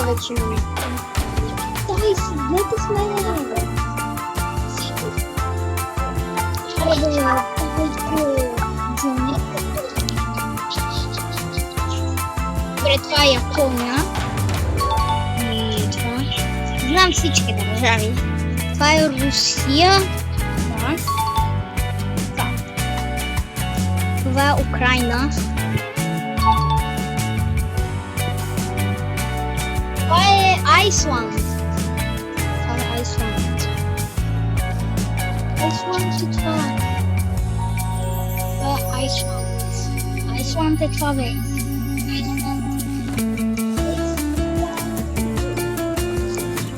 вече имаме. Давай, седнете с мен едно. Добре, това е Япония. И това. Знам всички държави. Това е Русия. Да. Това е Украйна. Това е Айсланд. Това е Айсланд. Айсланд е това. Това е Айсланд. Айсланд е това, бе.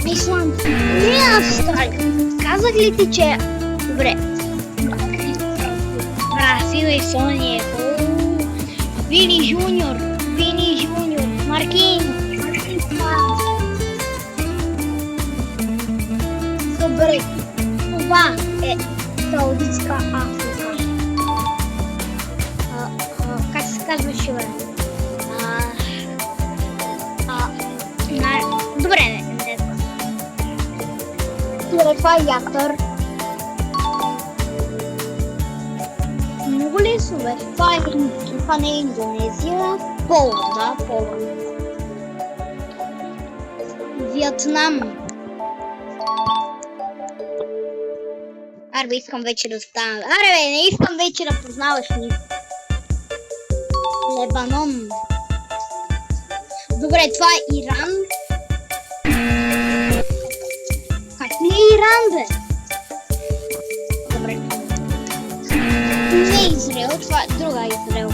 Айсланд. Не, Австралия. Казах ли ти, че... Добре. Бразил, Естония. Вини Жуниор. Маркин. Добре. Това е Саудитска Африка. Как се казваше, бе? Добре, не знам. Това е ятър. Много лесно, бе. Това не е Индонезия. Поланд, да, Поланд. Виетнам. Аре, искам вече да стана. Аре, бе, не искам вече да познаваш ни. Лебанон. Добре, това е Иран. Как не е Иран, бе? Добре. Не Израел, това е друга Израел.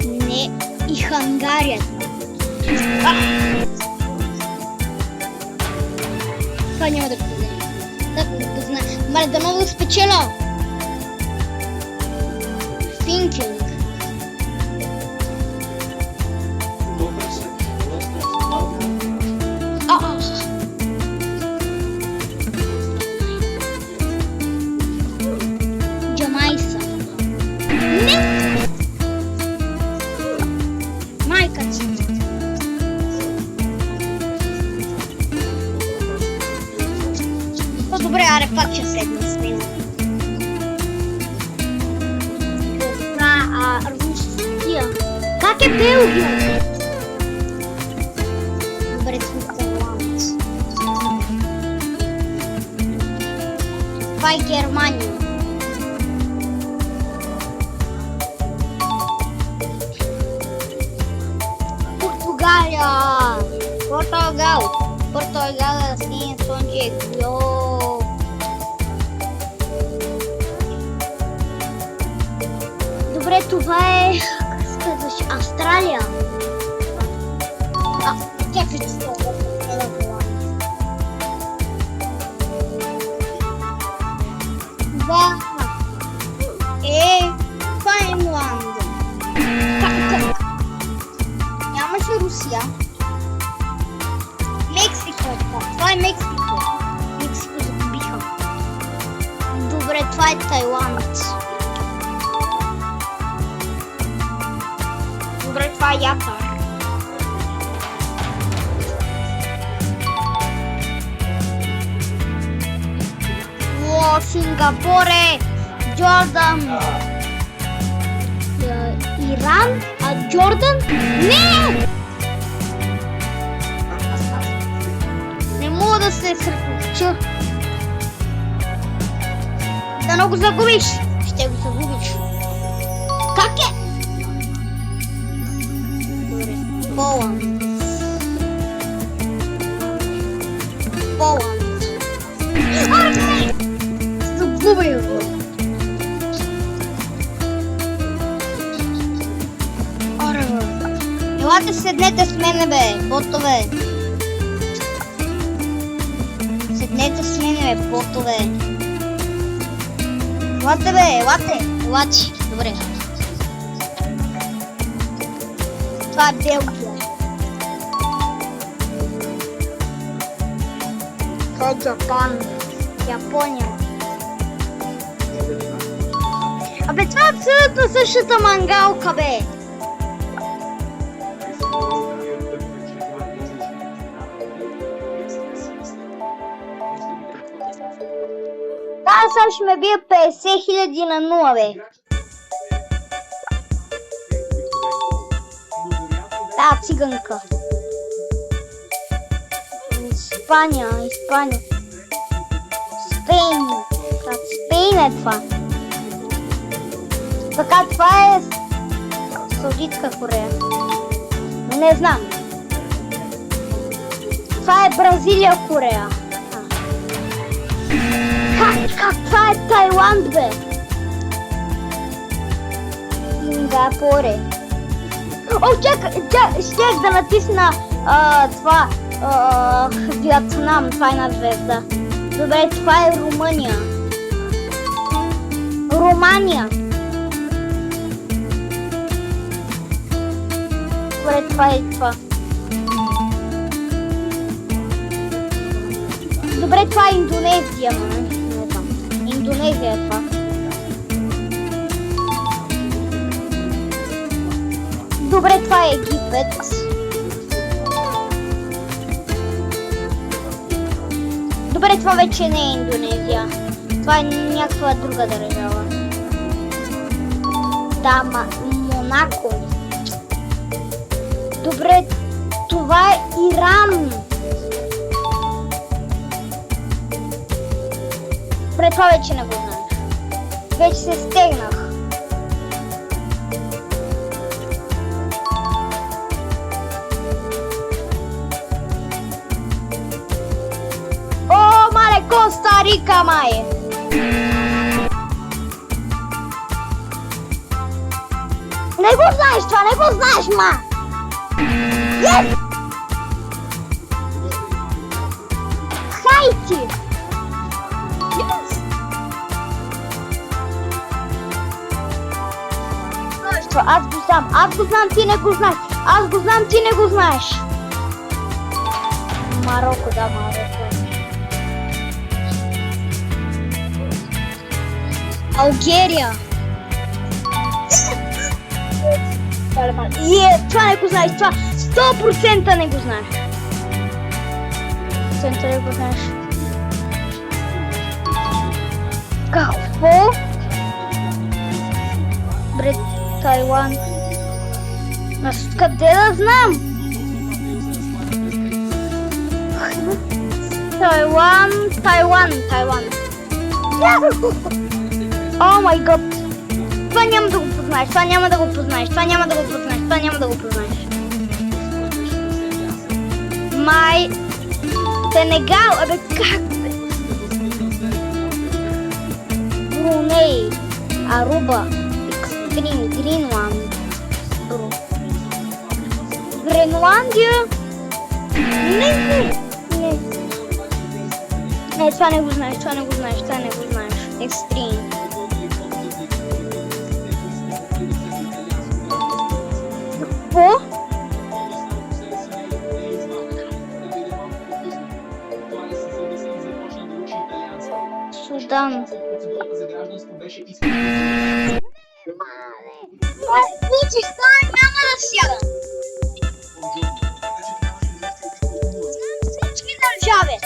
Не и Хангария. Това няма да позна. Мале да много спечеля. Thinking. Джамайса. Не! Майка ти. Добре, аре, пак ще седна с мен. Русия. Как е Белгия? Добре, Свитзерланд. Това е Германия. Португалия. Португал е син сонче. Добре, това е... Как се казваш? Австралия. Как се казваш? Това е... Финланд. Нямаше Русия. Мексико. Това е Мексико. Мексико загубиха. Добре, това е Тайланд. Добре, това е ятър. Сингапуре, Джордан, Иран, Джордан? Не! Не мога да се съсредоточа. Да много загубиш. Ще го загубиш. Как е? Поланд. Загубай го. Елате седнете с мене, бе, ботове. Седнете с мене, бе, ботове. Елате, бе, елате. Елачи, добре. Това е Белгия. Това е Джапан. Япония. Абе, това е абсолютно същата мангалка, бе. Аз сега ще ме бия 50 000 на 0, бе. Да, циганка. Испания. Спейн е това. Така, това е Саудитска Корея. Не знам. Това е Бразилия, Корея. Как това е Тайланд, бе? Сингапуре. О, щях да натисна това Виетнам, това е една звезда. Добре, това е Румъния. Румания. Добре, това е това. Добре, това е Индонезия, не знам. Индонезия е това. Добре, това е Египет. Добре, това вече не е Индонезия. Това е някаква друга държава. Да, Монако. Добре, това е Иран. Добре, това вече не го знаеш. Вече се стегнах. Коста Рика, май! Не го знаеш това, не го знаеш, ма! Yes! Хайти! Yes! Аз го знам, ти не го знаеш! Аз го знам, ти не го знаеш! Марокко, да, Марокко. Алгерия. Това не го знаеш, това 100% не го знаеш. 100% не го знаеш. Какво? Добре, Тайланд. Къде да знам? Тайланд. О май гад! Това няма да го познаеш, Май... Сенегал, абе как бе? Бруней, Аруба, Екстрим, Гренланд. Гренландия? Не, това не го знаеш. Екстрим. Какво? Судан. Няма да сядам. Всички държави.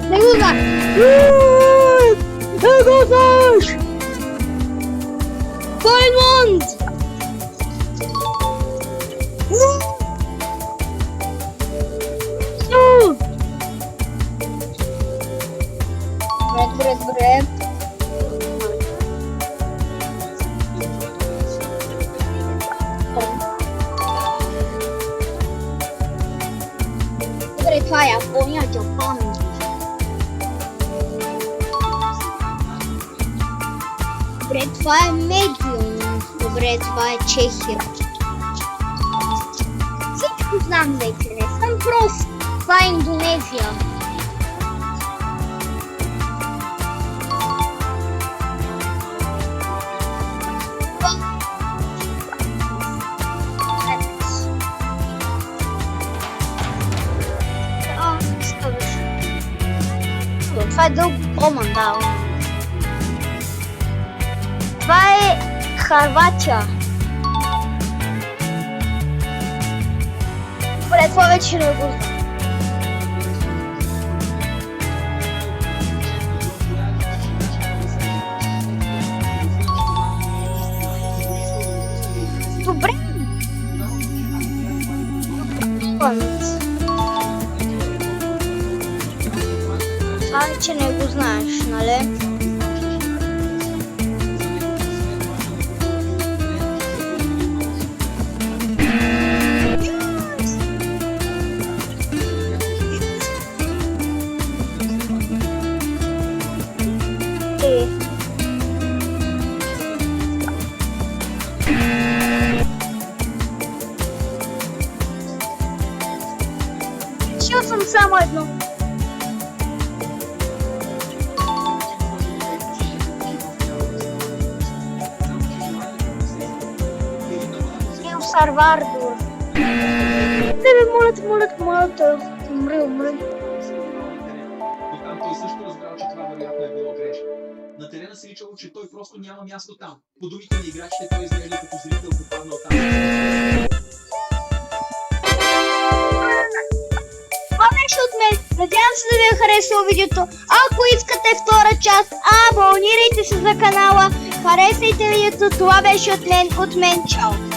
Не го знаеш! Не го знаеш! Файнланд! Това е Япония, Джапан. Добре, това е Медиум. Добре, това е Чехия. Всичко знам вече, не съм прост. Това е Индонезия. Това е дълго Оман, да. Това е Харватия. Добре, това вече не го знам. Добре. Това вече не го знаеш, нали? Решил съм само едно. Сарвардор. Тебе молят, умри. Оттам той също разбрал, че това вероятно е било грешка. На терена се личало, че той просто няма място там. По думите на играчите той изглежда като зрител попаднал там. Това беше от мен. Надявам се да ви е харесало видеото. Ако искате втора част, абонирайте се за канала. Харесайте видеото. Това беше от мен. Чао!